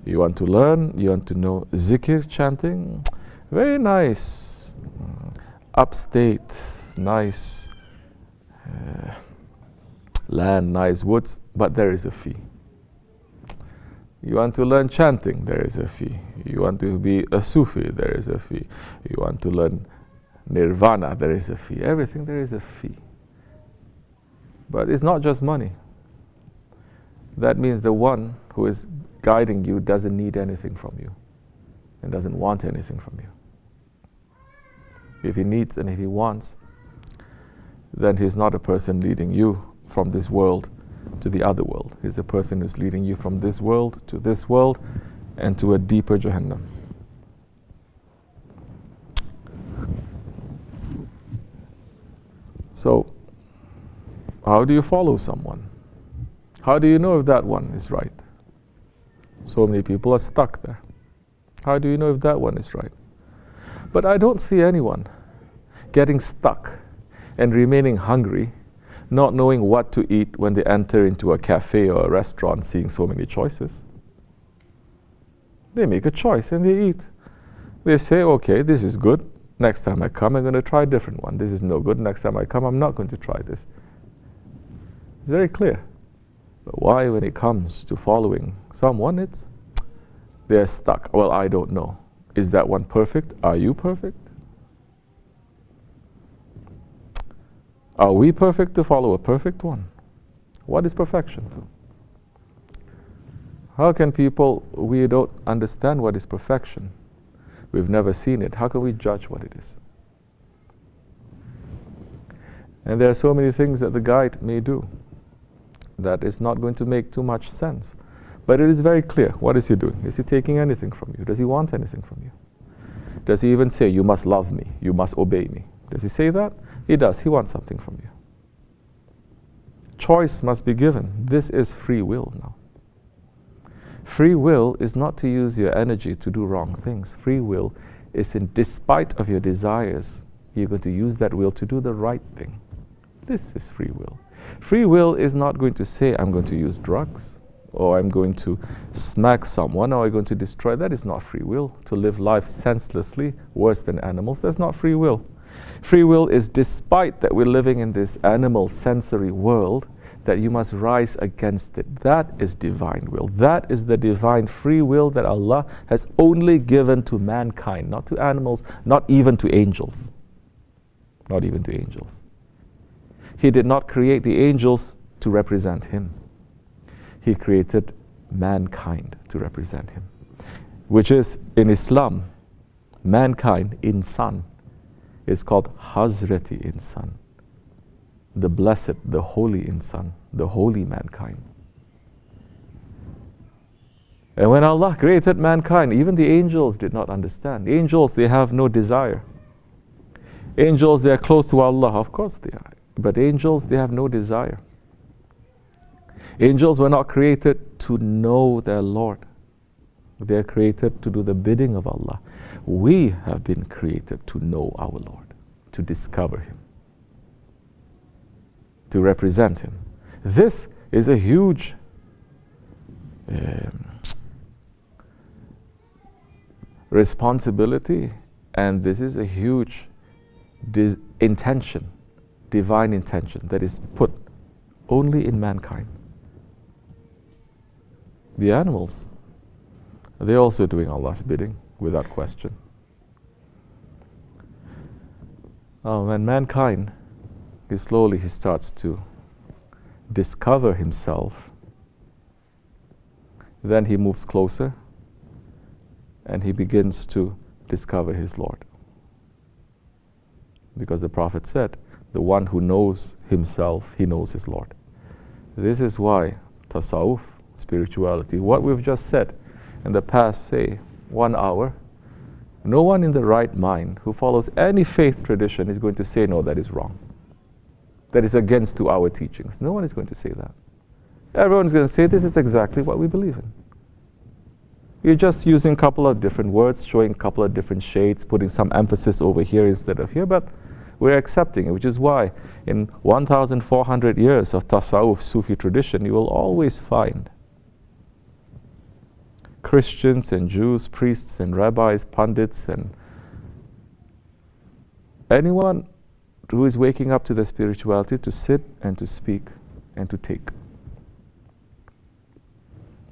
You want to learn, you want to know zikr, chanting, very nice, upstate, nice land, nice woods, but there is a fee. You want to learn chanting, there is a fee. You want to be a Sufi, there is a fee. You want to learn nirvana, there is a fee. Everything, there is a fee. But it's not just money. That means the one who is guiding you doesn't need anything from you and doesn't want anything from you. If he needs and if he wants, then he's not a person leading you from this world to the other world. He's a person who's leading you from this world and to a deeper Jahannam. So, how do you follow someone? How do you know if that one is right? So many people are stuck there. How do you know if that one is right? But I don't see anyone getting stuck and remaining hungry, not knowing what to eat when they enter into a cafe or a restaurant, seeing so many choices. They make a choice and they eat. They say, okay, this is good. Next time I come, I'm going to try a different one. This is no good. Next time I come, I'm not going to try this. It's very clear. But why, when it comes to following someone, they're stuck? Well, I don't know. Is that one perfect? Are you perfect? Are we perfect to follow a perfect one? What is perfection to? How can people, we don't understand what is perfection. We've never seen it. How can we judge what it is? And there are so many things that the guide may do that is not going to make too much sense. But it is very clear. What is he doing? Is he taking anything from you? Does he want anything from you? Does he even say, you must love me, you must obey me? Does he say that? He does. He wants something from you. Choice must be given. This is free will now. Free will is not to use your energy to do wrong things. Free will is in despite of your desires, you're going to use that will to do the right thing. This is free will. Free will is not going to say, I'm going to use drugs, or I'm going to smack someone, or I'm going to destroy. That is not free will. To live life senselessly, worse than animals, that's not free will. Free will is despite that we're living in this animal sensory world, that you must rise against it. That is divine will. That is the divine free will that Allah has only given to mankind, not to animals, not even to angels. Not even to angels. He did not create the angels to represent Him. He created mankind to represent Him, which is in Islam, mankind, insan, is called Hazrati Insan, the blessed, the holy insan, the holy mankind. And when Allah created mankind, even the angels did not understand. Angels, they have no desire. Angels, they are close to Allah, of course they are. But angels, they have no desire. Angels were not created to know their Lord. They are created to do the bidding of Allah. We have been created to know our Lord, to discover Him, to represent Him. This is a huge responsibility, and this is a huge intention, divine intention that is put only in mankind. The animals, they're also doing Allah's bidding without question. When mankind, he starts to discover himself, then he moves closer and he begins to discover his Lord. Because the Prophet said, the one who knows himself, he knows his Lord. This is why tasawwuf, spirituality, what we've just said in the past, say, 1 hour, no one in the right mind who follows any faith tradition is going to say, no, that is wrong. That is against to our teachings. No one is going to say that. Everyone's going to say, this is exactly what we believe in. You're just using a couple of different words, showing a couple of different shades, putting some emphasis over here instead of here, but we're accepting it, which is why in 1,400 years of tasawwuf, Sufi tradition, you will always find Christians and Jews, priests and rabbis, pundits, and anyone who is waking up to their spirituality to sit and to speak and to take.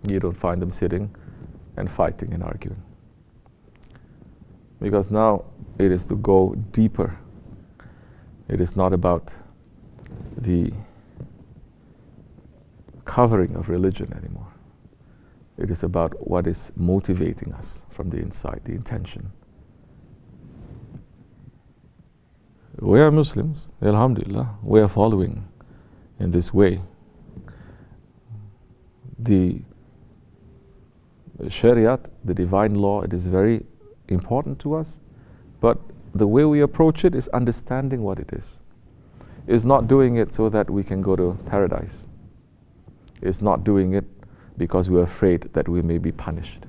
You don't find them sitting and fighting and arguing. Because now it is to go deeper. It is not about the covering of religion anymore. It is about what is motivating us from the inside, the intention. We are Muslims, alhamdulillah. We are following in this way. The Shariat, the divine law, it is very important to us, but the way we approach it is understanding what it is. It's not doing it so that we can go to paradise. It's not doing it because we're afraid that we may be punished.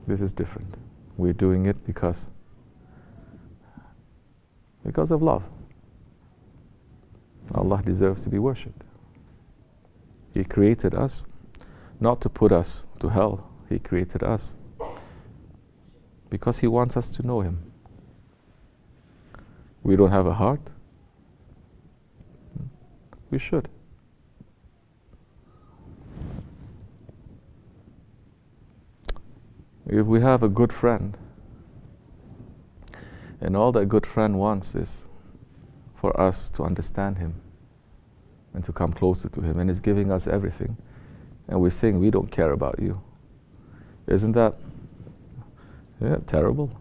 This is different. We're doing it because of love. Allah deserves to be worshipped. He created us not to put us to hell. He created us because He wants us to know Him. We don't have a heart. We should. If we have a good friend, and all that good friend wants is for us to understand him and to come closer to him, and is giving us everything, and we're saying we don't care about you, isn't that terrible?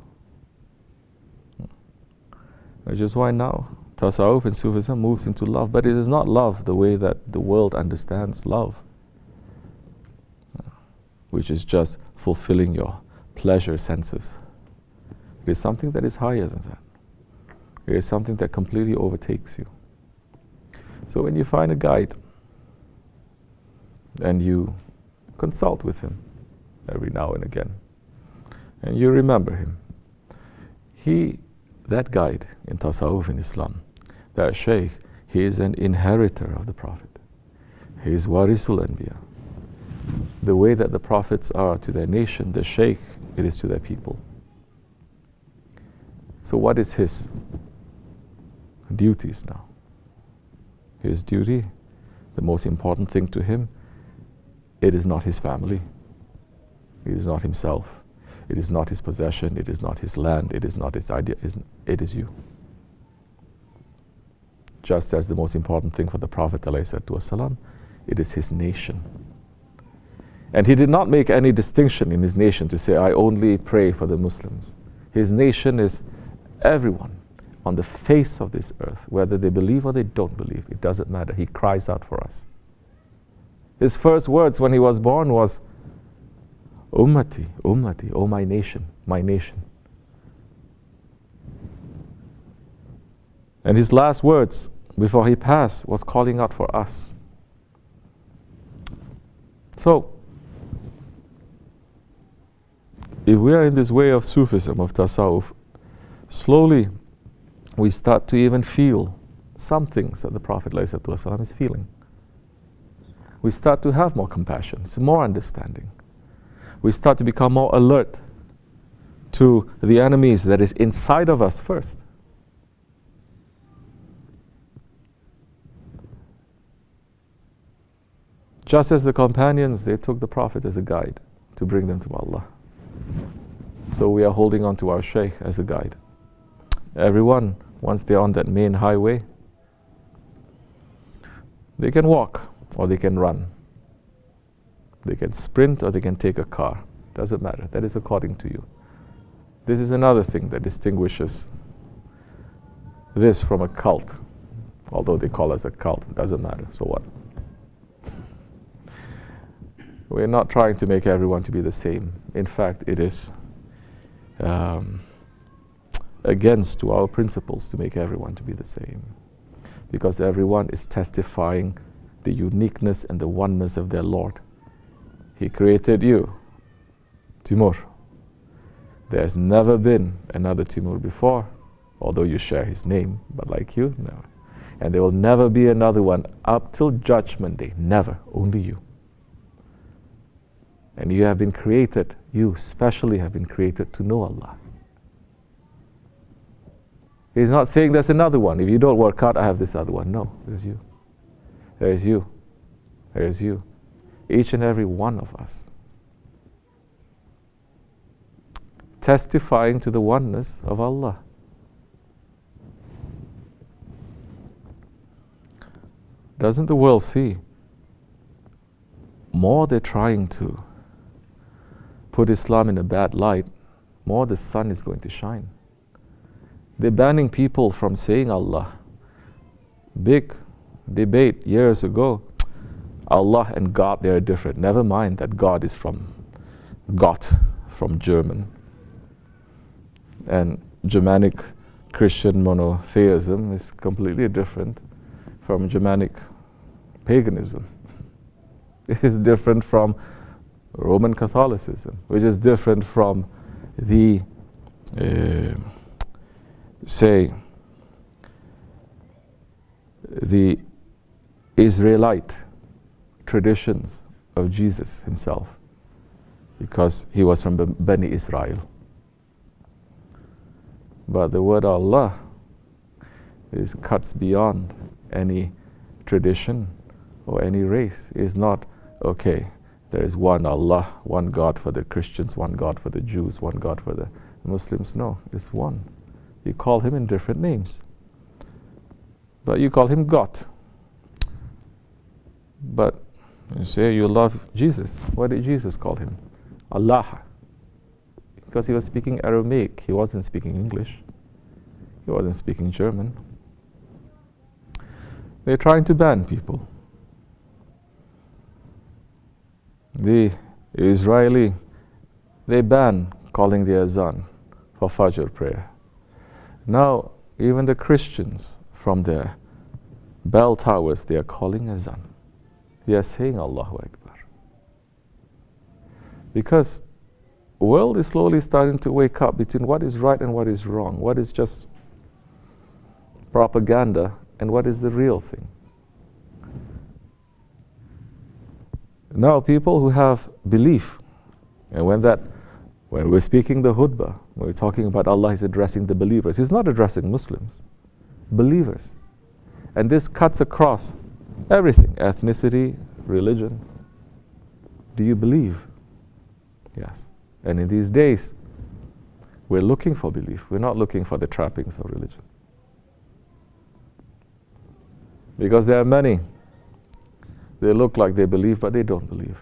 Which is why now Tasawwuf and Sufism moves into love, but it is not love the way that the world understands love, which is just fulfilling your pleasure senses. It is something that is higher than that. It is something that completely overtakes you. So when you find a guide and you consult with him every now and again, and you remember him, that guide in Tasawwuf in Islam, that Shaykh, he is an inheritor of the Prophet. He is Warisul Anbiya. The way that the Prophets are to their nation, the Shaykh, it is to their people. So what is his duties now? His duty, the most important thing to him, it is not his family. It is not himself. It is not his possession. It is not his land. It is not his idea. It is you. Just as the most important thing for the Prophet ﷺ, it is his nation. And he did not make any distinction in his nation to say, I only pray for the Muslims. His nation is everyone on the face of this earth, whether they believe or they don't believe, it doesn't matter. He cries out for us. His first words when he was born was, Ummati, Ummati, oh my nation, my nation. And his last words before he passed was calling out for us. So, if we are in this way of Sufism, of Tasawwuf, slowly we start to even feel some things that the Prophet ﷺ is feeling. We start to have more compassion, more understanding. We start to become more alert to the enemies that is inside of us first. Just as the companions, they took the Prophet as a guide to bring them to Allah. So we are holding on to our Shaykh as a guide. Everyone, once they're on that main highway, they can walk or they can run. They can sprint or they can take a car. Doesn't matter. That is according to you. This is another thing that distinguishes this from a cult. Although they call us a cult, it doesn't matter. So what? We're not trying to make everyone to be the same. In fact, it is against to our principles to make everyone to be the same. Because everyone is testifying the uniqueness and the oneness of their Lord. He created you, Timur. There's never been another Timur before, although you share his name, but like you, no. And there will never be another one up till Judgment Day. Never. Only you. And you have been created, you specially have been created to know Allah. He's not saying there's another one. If you don't work out, I have this other one. No, there's you. There's you. There's you. Each and every one of us. Testifying to the oneness of Allah. Doesn't the world see? More they're trying to put Islam in a bad light, more the sun is going to shine. They're banning people from saying Allah. Big debate years ago. Allah and God, they are different. Never mind that God is from Gott, from German. And Germanic Christian monotheism is completely different from Germanic paganism. It is different from Roman Catholicism, which is different from the, say, the Israelite traditions of Jesus himself, because he was from Bani Israel. But the word Allah cuts beyond any tradition or any race. It's not, okay, there is one Allah, one God for the Christians, one God for the Jews, one God for the Muslims. No, it's one. You call him in different names. But you call him God. But you say you love Jesus. What did Jesus call him? Allah. Because he was speaking Aramaic. He wasn't speaking English. He wasn't speaking German. They're trying to ban people. The Israeli, they ban calling the azan for Fajr prayer. Now, even the Christians from their bell towers, they are calling azan. They are saying Allahu Akbar. Because the world is slowly starting to wake up between what is right and what is wrong, what is just propaganda and what is the real thing. Now people who have belief, and when we're speaking the khutbah, when we're talking about Allah, He's addressing the believers. He's not addressing Muslims, believers. And this cuts across everything, ethnicity, religion. Do you believe? Yes. And in these days, we're looking for belief. We're not looking for the trappings of religion. Because there are many, they look like they believe, but they don't believe.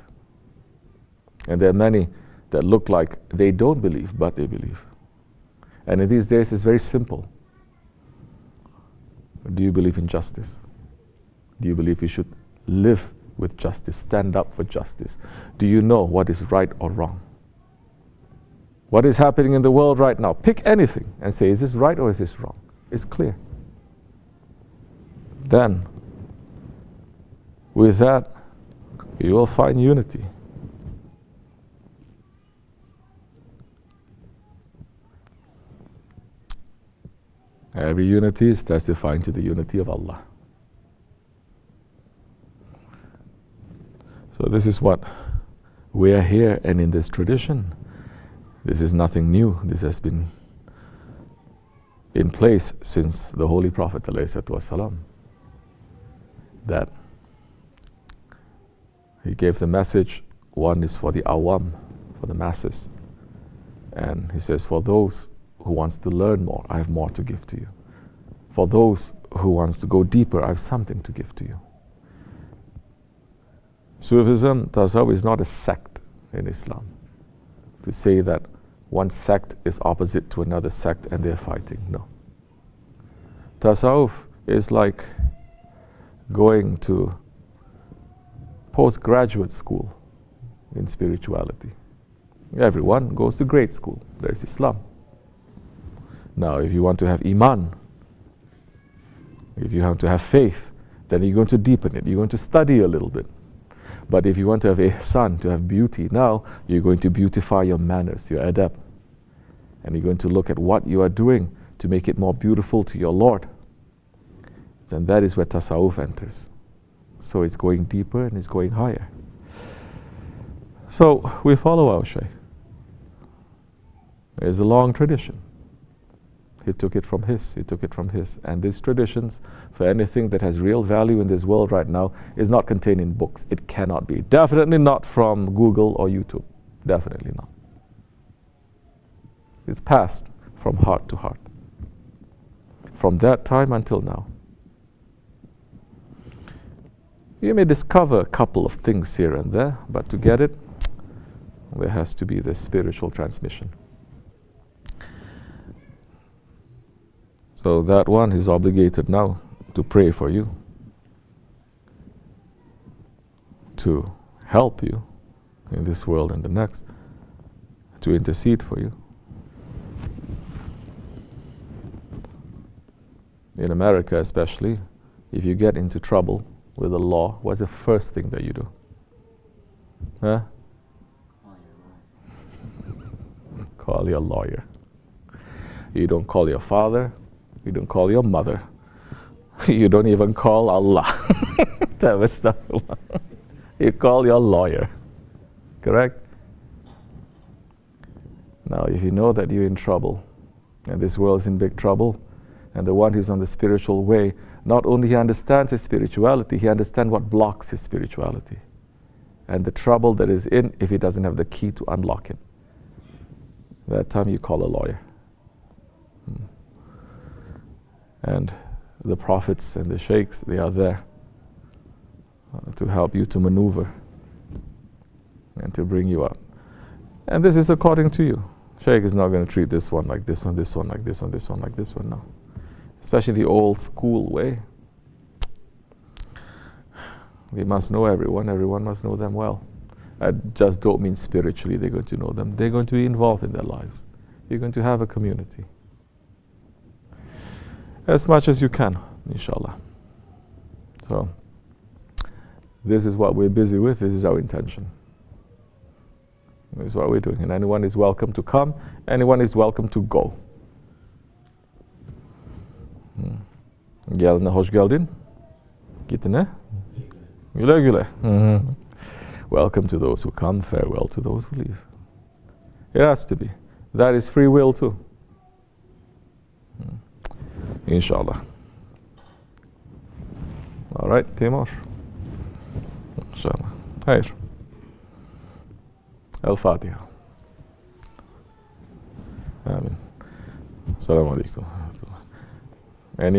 And there are many that look like they don't believe, but they believe. And in these days, it's very simple. Do you believe in justice? Do you believe you should live with justice, stand up for justice? Do you know what is right or wrong? What is happening in the world right now? Pick anything and say, is this right or is this wrong? It's clear. Then, with that, you will find unity. Every unity is testifying to the unity of Allah. So this is what we are here, and in this tradition, this is nothing new. This has been in place since the Holy Prophet ﷺ, that he gave the message. One is for the awam, for the masses, and he says, for those who wants to learn more, I have more to give to you. For those who wants to go deeper, I have something to give to you. Sufism, Tasawwuf, is not a sect in Islam. To say that one sect is opposite to another sect and they're fighting, no. Tasawwuf is like going to postgraduate school in spirituality. Everyone goes to grade school. There's Islam. Now, if you want to have iman, if you want to have faith, then you're going to deepen it. You're going to study a little bit. But if you want to have ihsan, to have beauty, now you're going to beautify your manners, your adab. And you're going to look at what you are doing to make it more beautiful to your Lord. Then that is where tasawwuf enters. So it's going deeper and it's going higher. So we follow our Shaykh. It's a long tradition. He took it from his, he took it from his. And these traditions, for anything that has real value in this world right now, is not contained in books. It cannot be. Definitely not from Google or YouTube. Definitely not. It's passed from heart to heart. From that time until now. You may discover a couple of things here and there, but to get it, there has to be this spiritual transmission. So that one is obligated now to pray for you, to help you in this world and the next, to intercede for you. In America especially, if you get into trouble with the law, what's the first thing that you do? Huh? Call your lawyer. You don't call your father. You don't call your mother. You don't even call Allah. You call your lawyer. Correct? Now, if you know that you're in trouble, and this world is in big trouble, and the one who's on the spiritual way, not only he understands his spirituality, he understands what blocks his spirituality, and the trouble that is in if he doesn't have the key to unlock it. That time you call a lawyer. And the prophets and the sheikhs, they are there to help you to maneuver and to bring you up. And this is according to you. Sheikh is not going to treat this one like this one, this one like this one, this one like this one, no. Especially the old school way. They must know everyone, everyone must know them well. I just don't mean spiritually they're going to know them. They're going to be involved in their lives. You're going to have a community. As much as you can, inshallah. So, this is what we're busy with, this is our intention. This is what we're doing. And anyone is welcome to come, anyone is welcome to go. Gelene hoş geldin. Gitine. Güle güle. Welcome to those who come, farewell to those who leave. It has to be. That is free will too. Inshallah. All right, Timur. Inshallah. Hayr. Al-Fatiha. Amin. Assalamu alaikum.